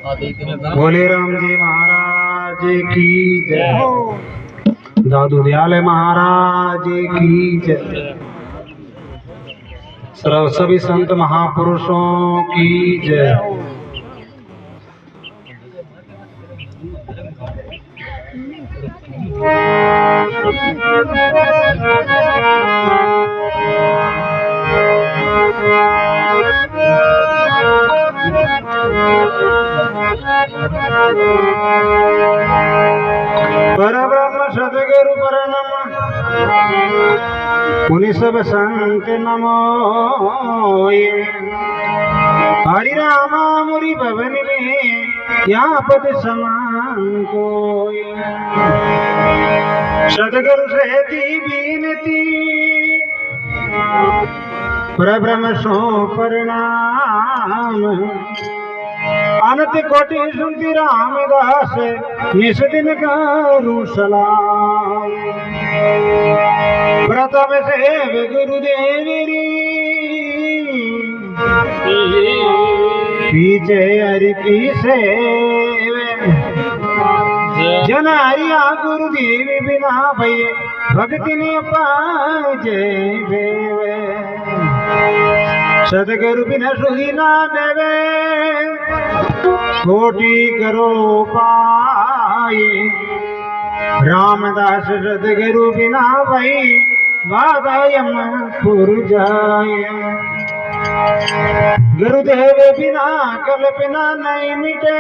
बोले राम जी महाराज की जय, दादू दयाल महाराज की जय, सर्व सभी संत महापुरुषों की जय। परब्रह्म सद्गुरु परनम मुनि सब संत नमो। हरि रामा मुरि भवन में यहाँ पद समान कोय। सद्गुरु से दी बीनती परब्रह्म सो प्रणाम। अनंत कोटि सुनती रामदास निस दिन करूं सलाम। प्रथम सेव गुरुदेव री पीछे हरि की सेव। जन हरिया गुरुदेव बिना भय भक्ति ने पाजे देवे। सदगुरु बिना सुधी ना देवे कोटि करो पाए। रामदास सदगुरु बिना भई बाधायम पुर जाए। गुरुदेव बिना कल्पना नहीं मिटे।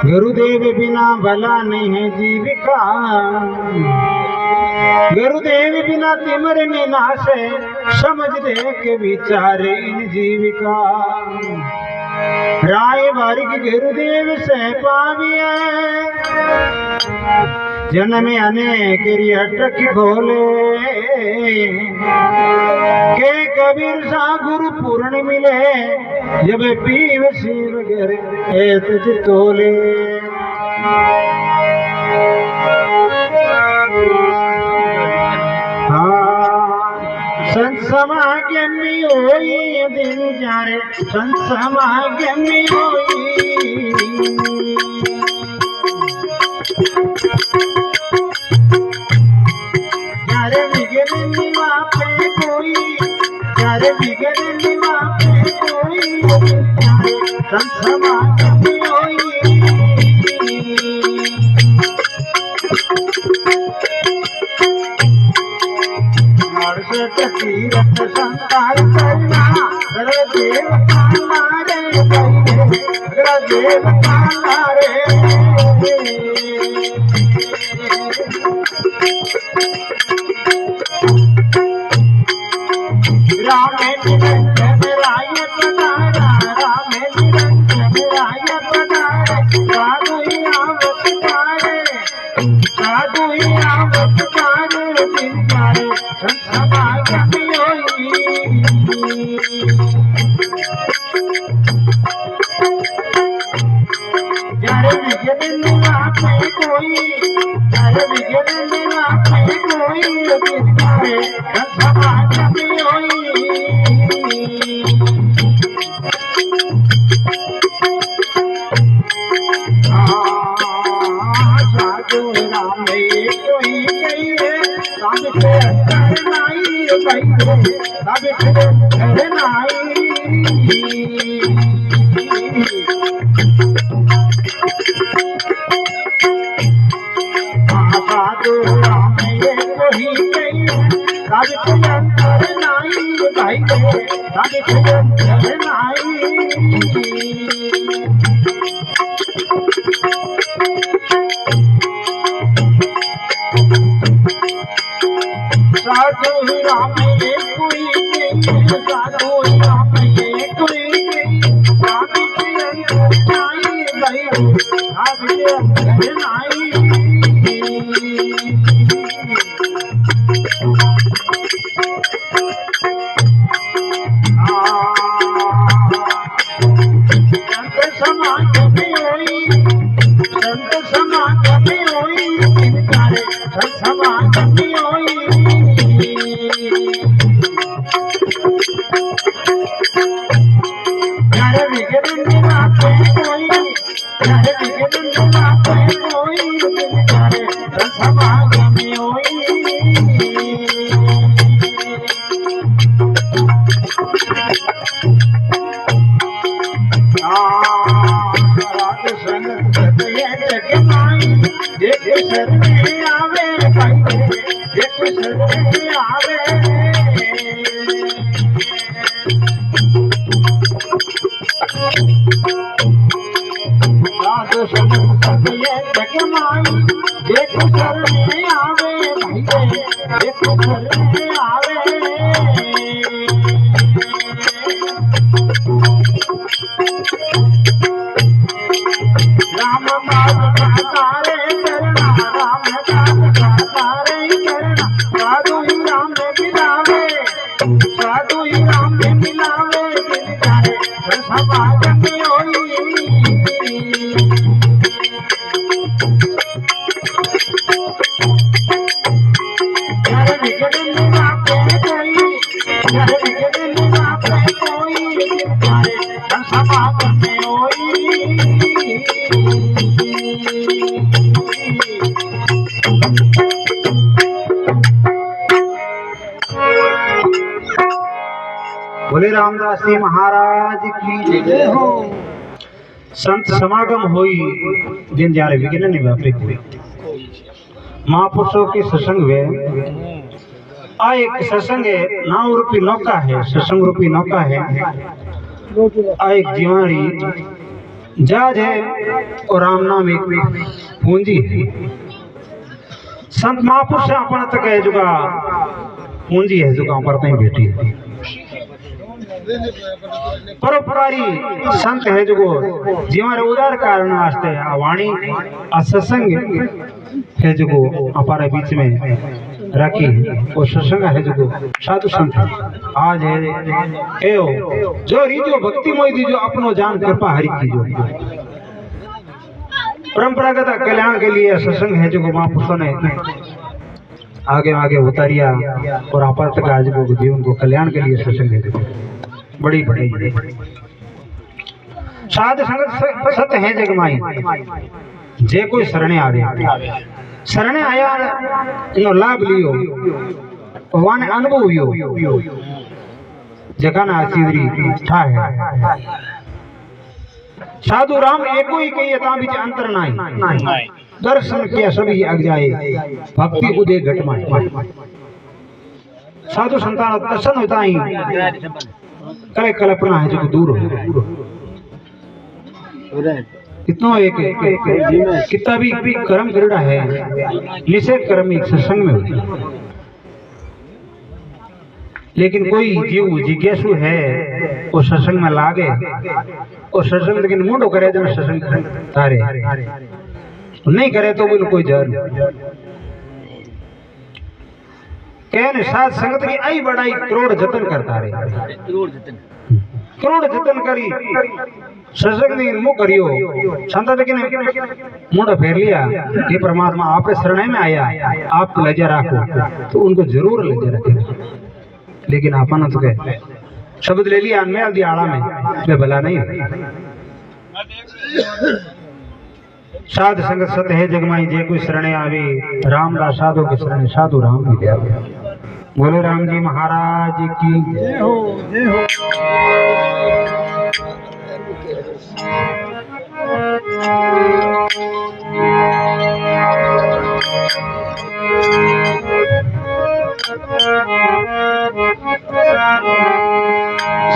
गुरुदेव बिना भला नहीं है जीविका। गुरुदेव बिना तिमर निनाशे समझ दे के विचारे इन जीविका। राय बारिक गुरुदेव से पाविए जन्म अनेक अटक खोले। के कबीर सा गुरु पूर्ण मिले जब पीव शिव घर एत तोले। संत समागम होई दिल जारे संत समागम होई। जारे बिगड़ निवा पे कोई, जारे बिगड़ निवा पे कोई, संत समागम होई। तीरथ संकार करना देव कानारे देव कानारे। राम निरंजन राय पधारा, राम निरंजन राय पधारे। साधु आवत तारे, साधु आवत तारे दिन तारे समागम होई। जारे बिगड़ निवा पे कोई, जारे बिगड़ निवा पे कोई, किसके समागम होई। साधु राम कोई गई है सब से करनाई भाई सब से करनाई। साधु राम कोई गई सब से करनाई भाई सब से करनाई। साधु राम कोई गई, साधु राम कोई गई, स्वामी के अंदर आई भाई स्वामी के अंदर आई। संत समागम होई, संत समागम होई, संत समागम होई। जारे बिगड़ शरण आवे भाई एक शरण आवे साधु संत सतये जगमाई एक शरण आवे भाई एक शरण आवे राम बात तारे करना राम दास तारे करना साधु ही राम में मिलावे साधु ही राम में मिलावे दिल जाए समाज में होई घर बिगड़न ना पे कोई घर बिगड़न ना पे कोई दिल जाए समाज में होई बोले रामदास जी महाराज की जय हो। संत समागम होई दिन जारे विघ्न नहीं व्यापे हुए महापुरुषों के सत्संग में आ एक सत्संग है नाव रूपी नौका है सत्संग रूपी नौका है आ एक जीवाणी जहाज है और राम नाम एक पूंजी है संत महापुरुष अपन तक है जुगा पूंजी है जुगा पर नहीं बेटी है परोपकारी संत है जो जीवन उदार कारण वास्ते वाणी सत्संग है जो हमारे बीच में रखी वो सत्संग है जो साधु संत आज है एओ जो रीजो भक्ति मोई दीजो अपनो जान कृपा हरि की जो परंपरागत कल्याण के लिए सत्संग है जो महापुरुषों ने आगे आगे उतारिया और आप तक आज को जीवन को कल्याण के लिए सत्संग है बड़ी बड़ी साध संगत सत है जगमाई जे कोई शरणे आवे शरणे आया इनो लाभ लियो वाने अनुभव हुयो जगह ना आशीर्वादी ठा है साधु राम एको ही कही ता बीच अंतर नाही दर्शन किया सभी अग जाए भक्ति उदय घटमाए साधु संतान दर्शन होता ही करे कल्पना है जो दूर हो इतना एक कितना भी कर्म गिरड़ा है निषेध कर्म एक सत्संग में होता है लेकिन कोई जीव जिज्ञासु है वो सत्संग में लागे और सत्संग लेकिन मुंडो करे जब सत्संग तारे नहीं करे तो भी कोई जर कहने साथ संगत की आई बड़ाई करोड़ जतन करता रहे करोड़ जतन करी सत्संग ने मुंह करियो संत लेकिन मुंडो फेर लिया ये परमात्मा आप शरण में आया आप लज्जा रखो तो उनको जरूर लज्जा रखेगा लेकिन अपन तो कहे शब्द ले लिया अनमेल दिया आड़ा में वे भला नहीं साध संगत सत है जगमाई जे कोई शरणे आवे रामदास साधु के शरणे साधु राम भी दे आवे बोले राम जी महाराज की जय हो जय हो।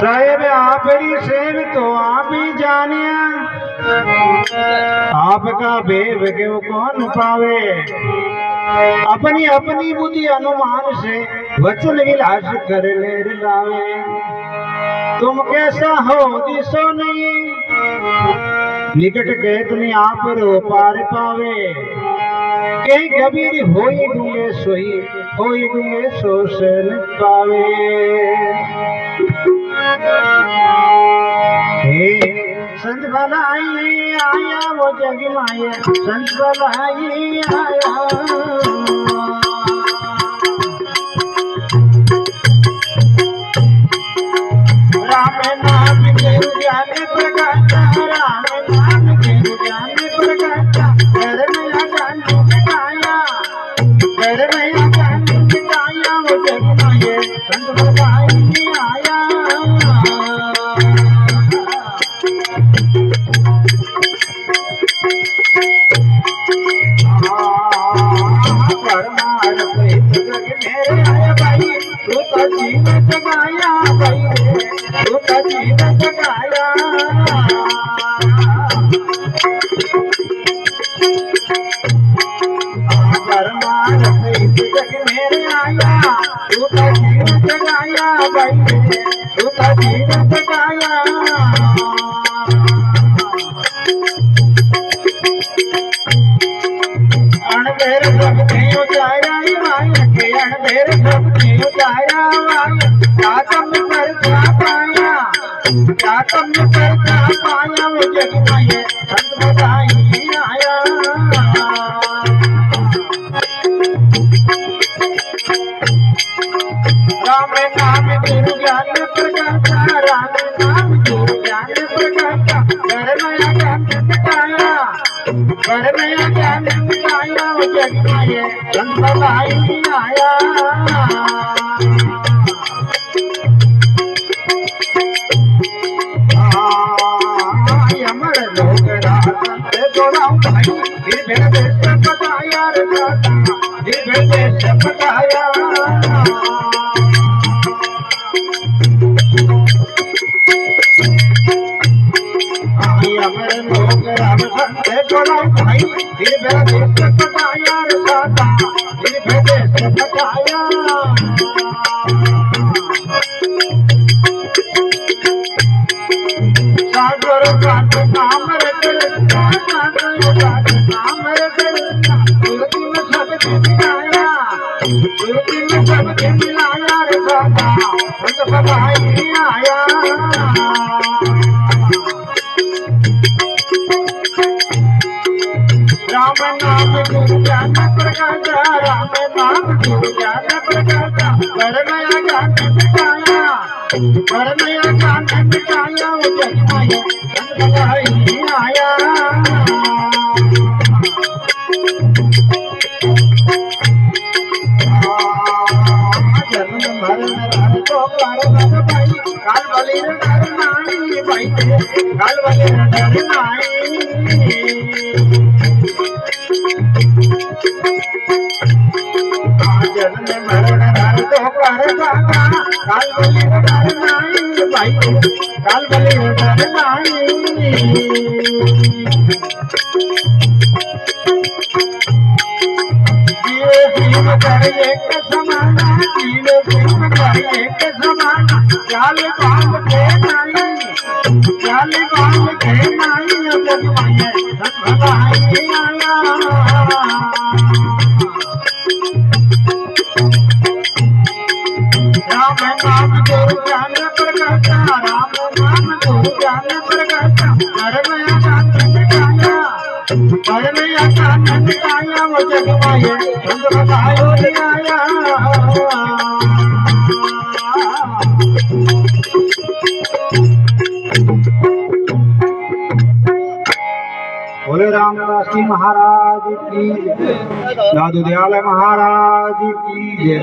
साहेब आपरी सेव तो आप ही जानिया आपका भेद क्यों कौन पावे अपनी अपनी बुद्धि अनुमान से वचन विलास कर ले लावे तुम कैसा हो दिसो नहीं निकट गए तुम्हें आप रो पार पावे कहीं कबीर होई गुंगे सो सन पावे संत भलाई आया वो जग माया संत भलाई आया राम नाम के ज्ञान प्रकाशा राम नाम के ज्ञान प्रकाशा घर में ज्ञान दिखाया घर में ज्ञान दिखाया वो जग माया संत भलाई आया जग मेरे आया तू तो जीव जगाया भाई तू तो जीव जगाया अणबेर सब नहीं उतारा भाई के अणबेर सब नहीं उतारा भाई क्या तुम करता पाया क्या तुम करता पाया वो जग में संत बताई आया राम नाम गुरु ज्ञान प्रकाशा राम नाम गुरु ज्ञान प्रकाशा घर नया ज्ञान मिटाया घर नया ज्ञान मिटाया जग में संत बताई आया अमर लोग रात जोड़ाऊं भाई फिर भेद देश बताया रे दाता फिर भेद देश बताया अमर लोग राम संत जोड़ाऊं भाई फिर भेद देश बताया रे दाता फिर भेद देश बताया सागर काट नाम रे कृष्णा सागर काट नाम रे कृष्णा सुरती में सबके मिलाया सुरती में सबके मिलाया रे दाता संत बताई आया राम नाम गुरु ज्ञान प्रकाशा राम नाम गुरु ज्ञान प्रकाशा घर नया ज्ञान मिटाया घर नया ज्ञान मिटाया वो जग में संत बताई आया जन्म मरण हर तो कर भाई काल बलि डर नाई भाई काल बलि डर नाई जन्म मरण हर तो कर काल बलि डर नाई भाई काल बलि डर नाई जीव जीव कर एक समाना जीव जीव कर एक समाना जाल बाल के नाई जाल बाल के नाई जग में संत बताई आया राम नाम गुरु ज्ञान प्रकाशा राम नाम गुरु ज्ञान प्रकाशा घर नया ज्ञान मिटाया घर नया ज्ञान मिटाया वो जग में संत बताई आया बोले रामदास जी महाराज की दादू दयाल महाराज की जय।